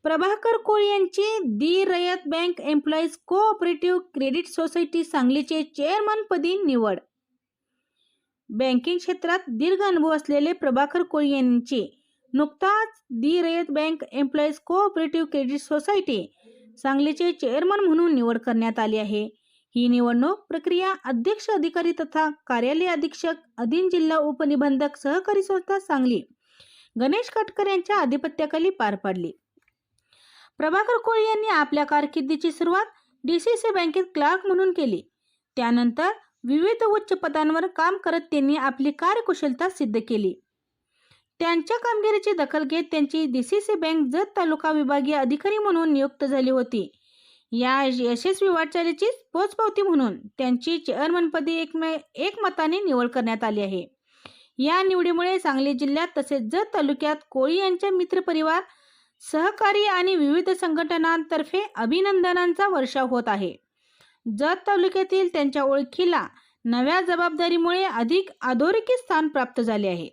प्रभाकर कोळी यांची the Rayat bank employees cooperative credit society सांगलीचे चेअरमनपदी निवड. बँकिंग क्षेत्रात दीर्घ अनुभव असलेले प्रभाकर कोळी यांची नुकताच the Rayat bank employees cooperative credit society सांगलीचे चेअरमन म्हणून निवड करण्यात आली आहे. ही निवडणूक प्रक्रिया अध्यक्ष अधिकारी तथा कार्यालय अधीक्षक अधीन जिल्हा उपनिबंधक सहकारी संस्था सांगली गणेश काटकर यांच्या अधिपत्याखाली पार पाडली. प्रभाकर कोळी यांनी आपल्या कारकिर्दीची सुरुवात DCC बँकेत क्लार्क म्हणून केली. त्यानंतर विविध उच्च पदांवर काम करत त्यांनी आपली कार्यकुशलता सिद्ध केली. त्यांच्या कामगिरीची दखल घेत त्यांची DCC बँक जत तालुका विभागीय अधिकारी म्हणून नियुक्त झाली होती. या यशस्वी वाटचालीची पोचपावती म्हणून त्यांची चेअरमनपदी एकमताने निवड करण्यात आली आहे. या निवडीमुळे सांगली जिल्ह्यात तसेच जत तालुक्यात कोळी यांच्या मित्रपरिवार, सहकारी आणि विविध संघटनांतर्फे अभिनंदनांचा वर्षाव होत आहे. जत तालुक्यातील त्यांच्या ओळखीला नव्या जबाबदारीमुळे अधिक अधोरेखित स्थान प्राप्त झाले आहे.